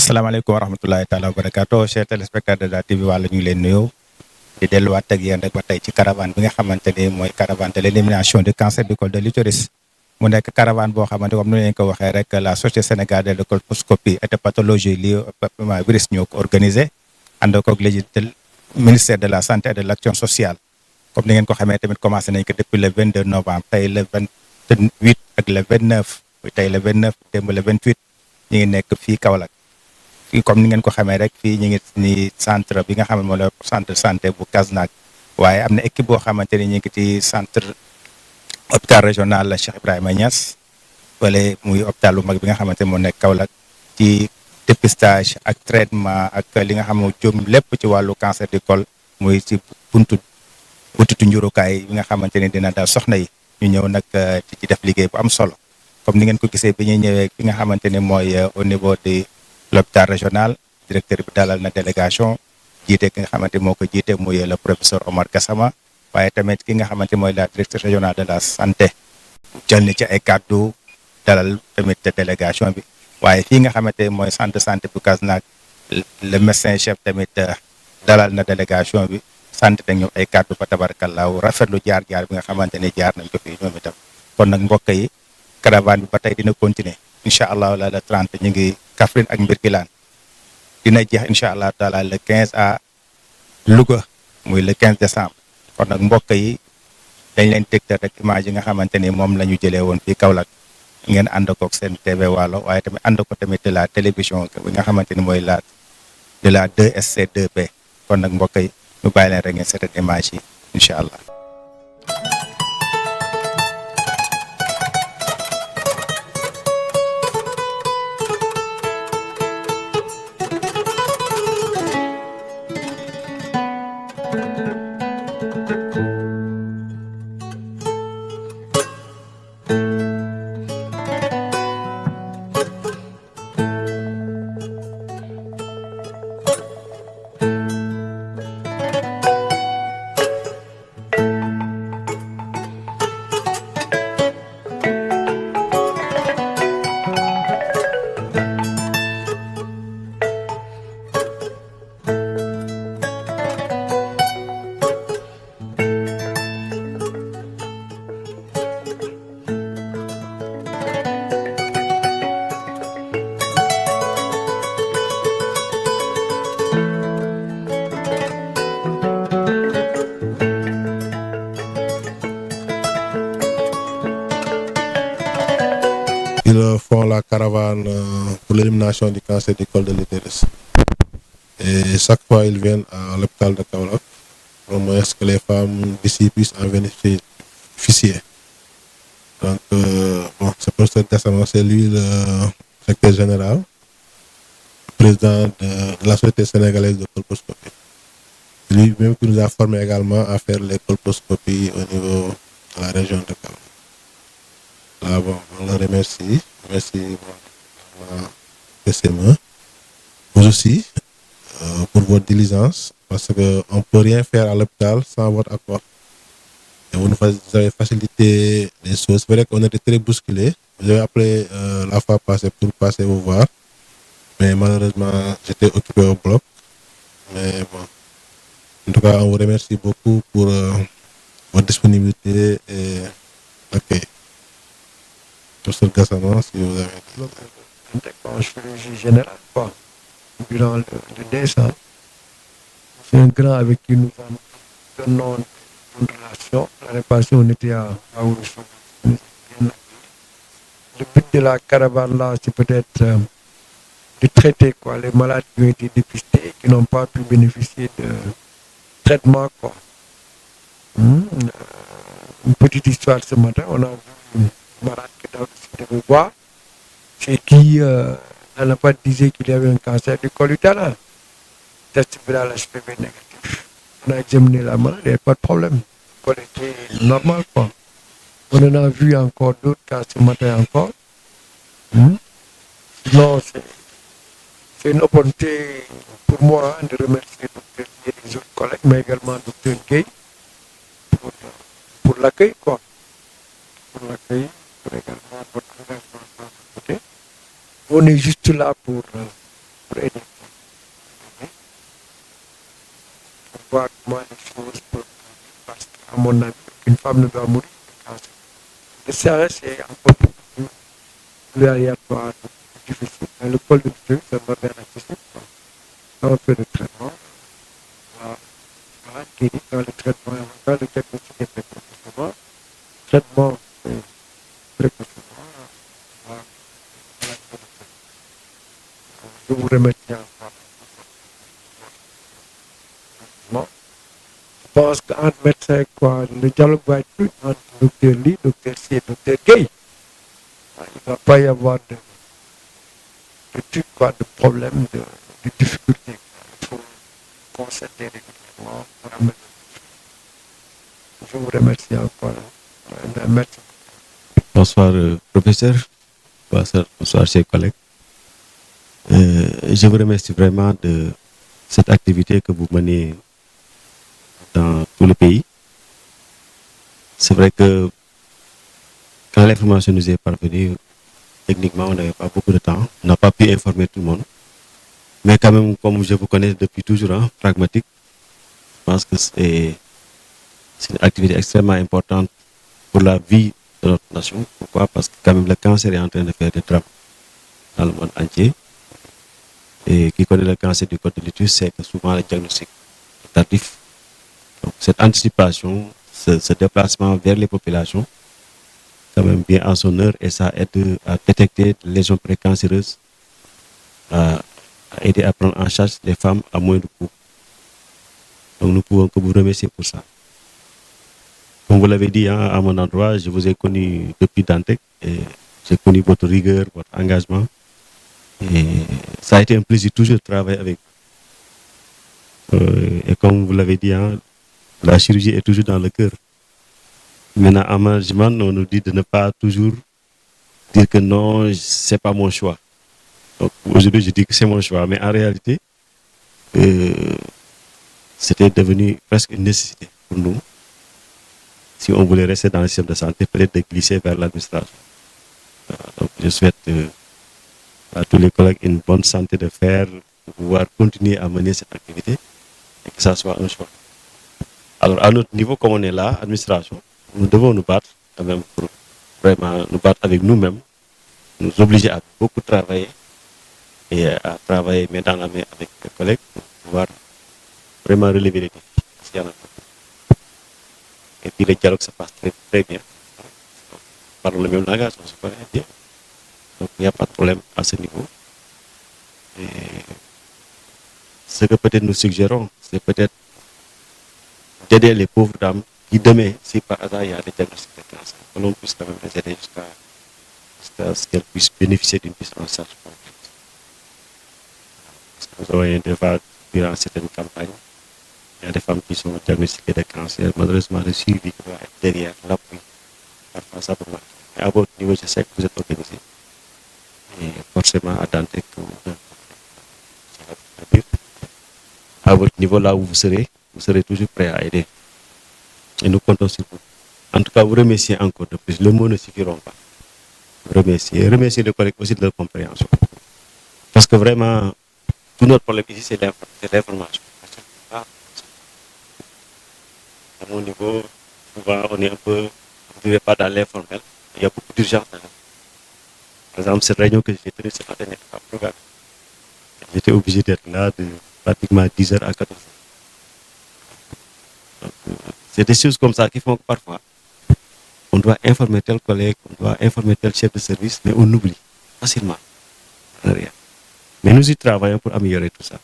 asalaamaaleykum wa rahmatulahi taala wa barakaatu chers téléspectateurs de la TV Walo ñu ngi leen nuyu di delluwaat ak yéen rek ba tey ci caravane bi nga xamante ni mooy caravane de l'élimination du cancer du col de l'utérus mu nekk caravane boo xamante comme ni leen ko waxee rek la société sénégalaise de colposcopie et de pathologie liée au papillomavirus ñoo ko organisé ànd koog législateur ministère de la santé et de l'action sociale comme ni ngeen ko xamee tamit commencé nañ ko depuis le 22 novembre tey le 28 ak le 29 tey le 29 démb le 28 ñu ngi nekk fii Kaolack. fii comme ni ngeen ko xamee rek fii ñu ngi ni centre bi nga xam ne moo la centre santé bu Kasnack waaye am na équipe boo xamante ni ñu ngi ci centre hôpital régional Cheikh Ibrahima Niass wala muy hôpital bu mag bi nga xamante ni moo nekk Kaolack ci dépistage ak traitement ak li nga xam ne jëm lépp ci wàllu cancer du col muy ci butitu njurukaay bi nga xamante ni dina daal soxna yi ñu ñëw nag ci def liggéey bu am solo comme ni ngeen ko gisee bi ñuy ñëwee fi nga xamante ni mooy au niveau de l'hôpital régional directeur bi dalal na délégation jiite ki nga xamante moo ko jiite muy le professeur Omar Gassama waaye tamit ki nga xamante mooy la directrice régionale de la santé jël ni ci ay kàddu dalal tamit délégation bi waaye fii nga xamante mooy centre santé bu Kasnack le médecin chef tamit dalal na délégation bi sant ak ñoom ay kàddu fa tabarakallaahu rafetlu jaar-jaar bi nga xamante ne jaar nañ ko fii ñoom itam kon nag mbokk yi caravane bi ba tey dina continuer incha allah la le 30 ñu ngi Kaffrine ak Mbirkilaan dina jeex incha allah taala le 15 à Louga muy le 15 décembre kon nag mbokk yi dañ leen tegtal rek image yi nga xamante ni moom la ñu jëlee woon fii Kaolack ngeen ànd koog seen TV Walo waaye tamit ànd ko tamit de la télévision bi nga xamante ni mooy la de la 2SC2B kon nag mbokk yi ñu bàyyi leen rek ngeen seetaan image yi incha allah. Ils font la caravane pour l'élimination du cancer du col de l'utérus. Et chaque fois, ils viennent à l'hôpital de Kaolack, au moins que les femmes d'ici puissent en bénéficier. Donc, bon, c'est pour ce testament, c'est lui le secrétaire général, président de la Société sénégalaise de colposcopie. Lui-même qui nous a formés également à faire les colposcopies au niveau de la région de Kaolack. Là, bon, on le remercie. Merci PCME. Vous aussi, pour votre diligence, parce qu'on ne peut rien faire à l'hôpital sans votre accord. Et vous nous avez facilité les choses. C'est vrai qu'on était très bousculés. Vous avez appelé la fois passée pour passer vous voir. Mais malheureusement, j'étais occupé au bloc. Mais bon, en tout cas, on vous remercie beaucoup pour votre disponibilité et l'accueil. Professeur Gassama, si vous avez... En chirurgie générale, quoi. Durant le décembre, c'est un grand avec qui nous avons une relation. L'année passée, on était à Ourossogui. Le but de la caravane là, c'est peut-être de traiter quoi, les malades qui ont été dépistés et qui n'ont pas pu bénéficier de traitement. Quoi. Une petite histoire ce matin, on a vu une malade qui devait voir, c'est qui n'a pas disait qu'il y avait un cancer du col utérin. Test viral HPV négatif. On a examiné la malade, il n'y avait pas de problème. Le col était normal, quoi. On en a vu encore d'autres cas ce matin encore. Non, c'est une opportunité pour moi de remercier le docteur et les autres collègues, mais également le docteur Gueye pour l'accueil, quoi. Pour l'accueil, pour également votre responsabilité. On est juste là pour pour aider, pour voir comment les choses peuvent bouger, parce qu'à mon avis, une femme ne doit mourir de cancer. Le CRS est encore plus aléatoire, plus difficile. Mais le col de l'utérus, c'est un organe accessible. Quand on fait le traitement, voilà, guérir dans le traitement, dans le diagnostic est fait précocement. Traitement précocement. Voilà. Je vous remercie encore. Je pense qu'entre médecins, quoi, le dialogue va être plus entre docteur Lee, docteur C et docteur Gay. Il ne va pas y avoir de trucs, quoi, de problèmes, de difficultés. Il faut concerter régulièrement pour améliorer. Je vous remercie encore. Merci. Bonsoir, professeur. Bonsoir, chers collègues. Je vous remercie vraiment de cette activité que vous menez dans tout le pays. C'est vrai que quand l'information nous est parvenue, techniquement, on n'avait pas beaucoup de temps. On n'a pas pu informer tout le monde. Mais quand même, comme je vous connais depuis toujours, hein, pragmatique, je pense que c'est une activité extrêmement importante pour la vie de notre nation. Pourquoi? Parce que quand même le cancer est en train de faire des drames dans le monde entier. Et qui connaît le cancer du col de l'utérus sait que souvent le diagnostic est tardif. Donc cette anticipation, ce déplacement vers les populations, quand même bien en son heure, et ça aide à détecter les lésions précancéreuses, à aider à prendre en charge les femmes à moindre coût. Donc nous pouvons que vous remercier pour ça. Comme vous l'avez dit, hein, à mon endroit, je vous ai connu depuis Dantec et j'ai connu votre rigueur, votre engagement. Et ça a été un plaisir toujours de travailler avec vous. Et comme vous l'avez dit, hein, la chirurgie est toujours dans le cœur. Maintenant, en management, on nous dit de ne pas toujours dire que non, c'est pas mon choix. Donc aujourd'hui, je dis que c'est mon choix. Mais en réalité, c'était devenu presque une nécessité pour nous. Si on voulait rester dans le système de santé, peut-être de glisser vers l'administration. Donc je souhaite à tous les collègues une bonne santé de fer pour pouvoir continuer à mener cette activité et que ça soit un choix. Alors à notre niveau, comme on est là, administration, nous devons nous battre quand même pour vraiment nous battre avec nous-mêmes, nous obliger à beaucoup travailler et à travailler main dans la main avec les collègues pour pouvoir vraiment relever les défis. Parce qu'il y en a beaucoup. Et puis le dialogue se passe très, très bien. On parle le même langage, on se connaît bien. Donc il n'y a pas de problème à ce niveau. Et ce que peut-être nous suggérons, c'est peut-être d'aider les pauvres dames qui demain, si par hasard il y a des diagnostics de cancer, que l'on puisse quand même les aider jusqu'à ce qu'elles puissent bénéficier d'une prise en charge complète. Parce que nous voyons des fois, durant certaines campagnes, il y a des femmes qui sont diagnostiquées de cancer. Malheureusement, le suivi qui doit être derrière, l'appui, parfois ça peut manquer. Mais à votre niveau, je sais que vous êtes organisé. Et forcément, à Dantec, à votre niveau, là où vous serez toujours prêt à aider. Et nous comptons sur vous. En tout cas, vous remercier encore de plus. Le mot ne suffira pas. Remercier les collègues aussi de leur compréhension. Parce que vraiment, tout notre problème ici, c'est l'information. À mon niveau, souvent, on est un peu, vous ne vivez pas dans l'informel. Il y a beaucoup d'urgence dans l'informel. Par exemple, cette réunion que j'ai tenue ce matin n'était pas programmée. J'étais obligé d'être là de pratiquement 10h à 14h. Donc, c'est des choses comme ça qui font que parfois, on doit informer tel collègue, on doit informer tel chef de service, mais on oublie facilement. Rien. Mais nous y travaillons pour améliorer tout ça.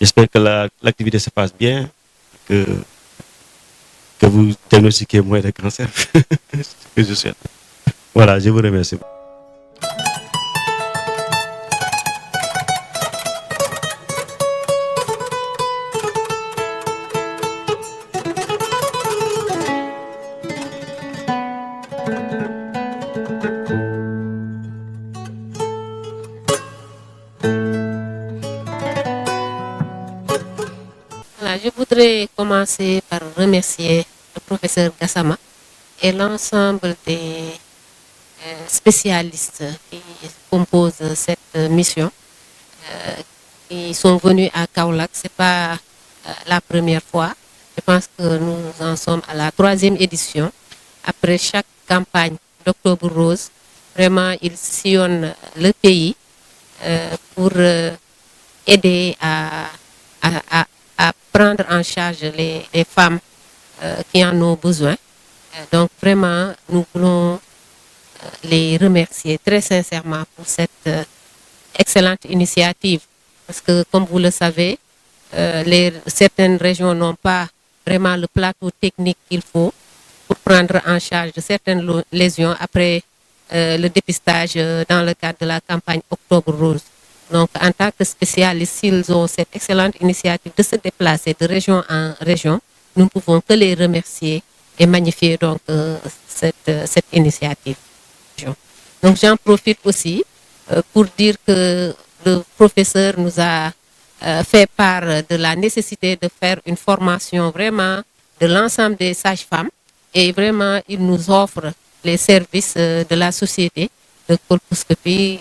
J'espère que l'activité se passe bien, que vous diagnostiquez moins de cancer. C'est ce que je souhaite. Voilà, je vous remercie. Voilà, je voudrais commencer par remercier le professeur Gassama et l'ensemble des spécialistes qui composent cette mission, qui sont venus à Kaolack. Ce n'est pas la première fois. Je pense que nous en sommes à la 3e édition. Après chaque campagne d'Octobre Rose, vraiment, ils sillonnent le pays pour aider à prendre en charge les femmes qui en ont besoin. Donc, vraiment, nous voulons les remercier très sincèrement pour cette excellente initiative. Parce que, comme vous le savez, certaines régions n'ont pas vraiment le plateau technique qu'il faut pour prendre en charge certaines lésions après le dépistage dans le cadre de la campagne Octobre Rose. Donc, en tant que spécialistes, s'ils ont cette excellente initiative de se déplacer de région en région, nous ne pouvons que les remercier et magnifier donc cette initiative. Donc, j'en profite aussi pour dire que le professeur nous a fait part de la nécessité de faire une formation vraiment de l'ensemble des sages-femmes, et vraiment, il nous offre les services de la société de colposcopie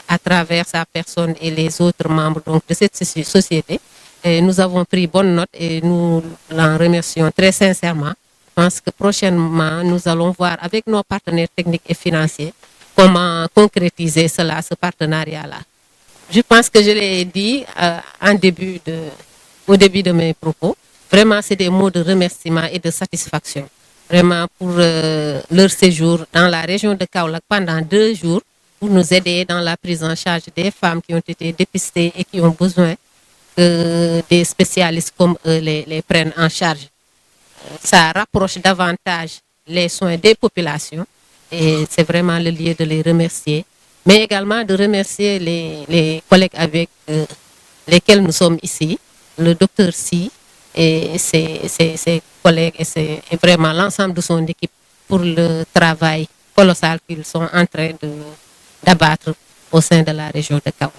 à travers sa personne et les autres membres donc, de cette société. Et nous avons pris bonne note et nous l'en remercions très sincèrement. Je pense que prochainement, nous allons voir avec nos partenaires techniques et financiers comment concrétiser cela, ce partenariat-là. Je pense que je l'ai dit au début de mes propos. Vraiment, c'est des mots de remerciement et de satisfaction. Vraiment pour leur séjour dans la région de Kaolack pendant 2 jours pour nous aider dans la prise en charge des femmes qui ont été dépistées et qui ont besoin que des spécialistes comme eux les prennent en charge. Ça rapproche davantage les soins des populations et c'est vraiment le lieu de les remercier, mais également de remercier les collègues avec lesquels nous sommes ici, le docteur Si et ses collègues et vraiment l'ensemble de son équipe pour le travail colossal qu'ils sont en train d'abattre au sein de la région de Kaolack.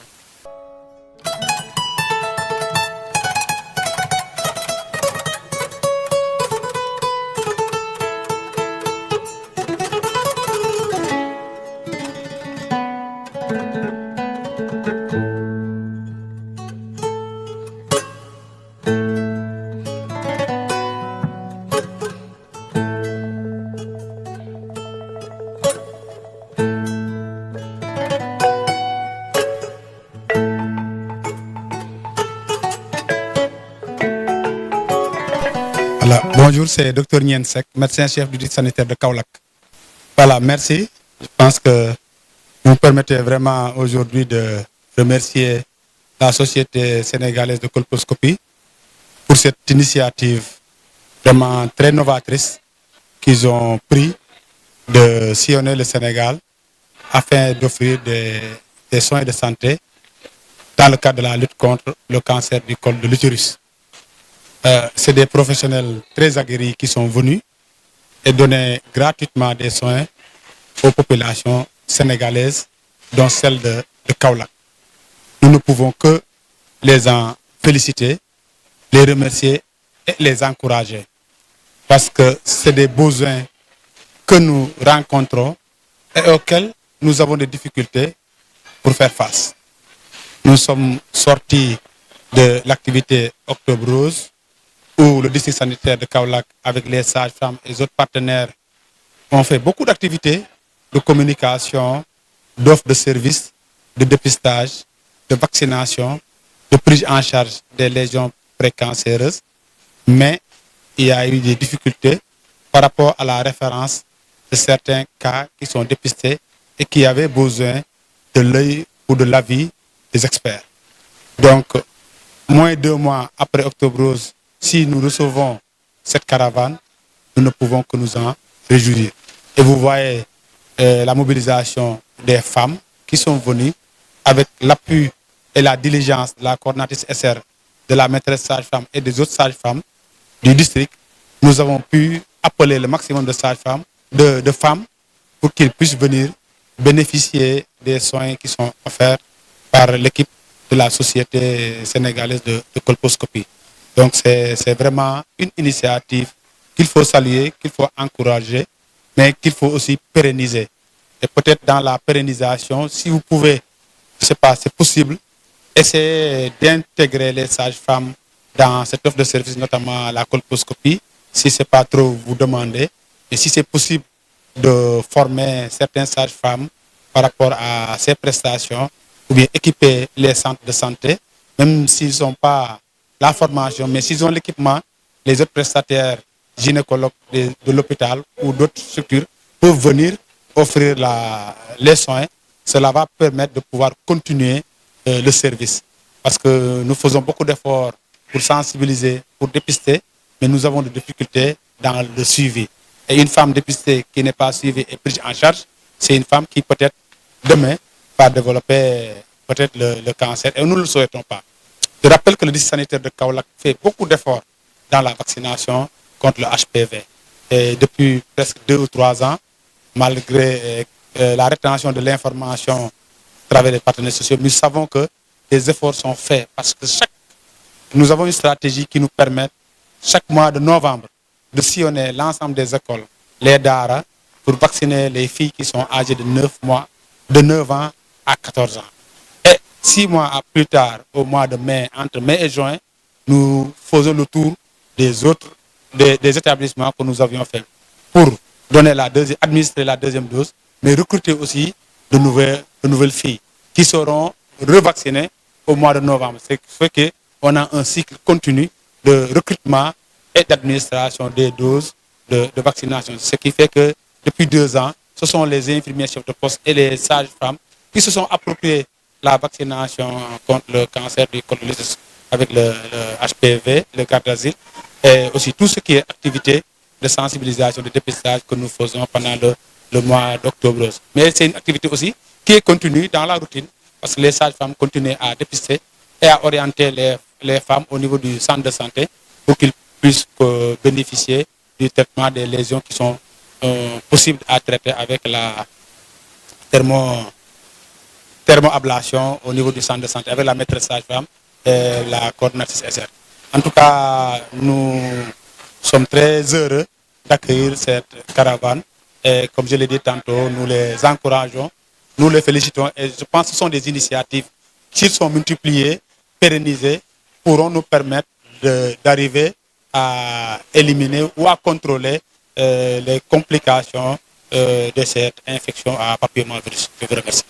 Voilà, bonjour, c'est Dr Nien Sek, médecin-chef du district sanitaire de Kaolack. Voilà, merci. Je pense que vous me permettez vraiment aujourd'hui de remercier la Société sénégalaise de colposcopie pour cette initiative vraiment très novatrice qu'ils ont pris de sillonner le Sénégal afin d'offrir des soins de santé dans le cadre de la lutte contre le cancer du col de l'utérus. C'est des professionnels très aguerris qui sont venus et donner gratuitement des soins aux populations sénégalaises, dont celle de Kaolack. Nous ne pouvons que les en féliciter, les remercier et les encourager. Parce que c'est des besoins que nous rencontrons et auxquels nous avons des difficultés pour faire face. Nous sommes sortis de l'activité Octobre Rose, où le district sanitaire de Kaolack, avec les sages-femmes et les autres partenaires, ont fait beaucoup d'activités de communication, d'offres de services, de dépistage, de vaccination, de prise en charge des lésions précancéreuses. Mais il y a eu des difficultés par rapport à la référence de certains cas qui sont dépistés et qui avaient besoin de l'œil ou de l'avis des experts. Donc, moins de 2 mois après Octobre Rose, si nous recevons cette caravane, nous ne pouvons que nous en réjouir. Et vous voyez la mobilisation des femmes qui sont venues avec l'appui et la diligence de la coordinatrice SR, de la maîtresse sage-femme et des autres sages-femmes du district. Nous avons pu appeler le maximum de sages-femmes, de femmes, pour qu'ils puissent venir bénéficier des soins qui sont offerts par l'équipe de la Société sénégalaise de colposcopie. Donc c'est vraiment une initiative qu'il faut saluer, qu'il faut encourager, mais qu'il faut aussi pérenniser. Et peut-être dans la pérennisation, si vous pouvez, je sais pas, c'est possible, essayer d'intégrer les sages-femmes dans cette offre de service, notamment la colposcopie, si ce n'est pas trop vous demander. Et si c'est possible de former certaines sages-femmes par rapport à ces prestations, ou bien équiper les centres de santé, même s'ils n'ont pas la formation, mais s'ils ont l'équipement, les autres prestataires gynécologues de l'hôpital ou d'autres structures peuvent venir offrir les soins. Cela va permettre de pouvoir continuer le service. Parce que nous faisons beaucoup d'efforts pour sensibiliser, pour dépister, mais nous avons des difficultés dans le suivi. Et une femme dépistée qui n'est pas suivie et prise en charge, c'est une femme qui peut-être demain va développer peut-être le cancer. Et nous ne le souhaitons pas. Je rappelle que le district sanitaire de Kaolack fait beaucoup d'efforts dans la vaccination contre le HPV. Et depuis presque 2 ou 3 ans, malgré la rétention de l'information à travers les partenaires sociaux, nous savons que des efforts sont faits parce que nous avons une stratégie qui nous permet chaque mois de novembre de sillonner l'ensemble des écoles, les DARA, pour vacciner les filles qui sont âgées de 9 ans à 14 ans. Et 6 mois plus tard, au mois de mai, entre mai et juin, nous faisons le tour des établissements que nous avions fait pour donner administrer la deuxième dose, mais recruter aussi de nouvelles filles qui seront revaccinées au mois de novembre. C'est ce qui fait qu'on a un cycle continu de recrutement et d'administration des doses de vaccination. Ce qui fait que depuis 2 ans, ce sont les infirmiers chefs de poste et les sages-femmes qui se sont appropriés la vaccination contre le cancer du col de l'utérus avec le HPV, le Gardasil, et aussi tout ce qui est activité de sensibilisation, de dépistage que nous faisons pendant le mois d'octobre. Mais c'est une activité aussi qui est continue dans la routine, parce que les sages-femmes continuent à dépister et à orienter les femmes au niveau du centre de santé pour qu'ils puissent bénéficier du traitement des lésions qui sont possibles à traiter avec la thermoablation au niveau du centre de santé, avec la maîtresse sage-femme et la coordinatrice SR. En tout cas, nous sommes très heureux d'accueillir cette caravane. Et comme je l'ai dit tantôt, nous les encourageons, nous les félicitons. Et je pense que ce sont des initiatives qui sont multipliées, pérennisées, pourront nous permettre d'arriver à éliminer ou à contrôler les complications de cette infection à papillomavirus. Je vous remercie.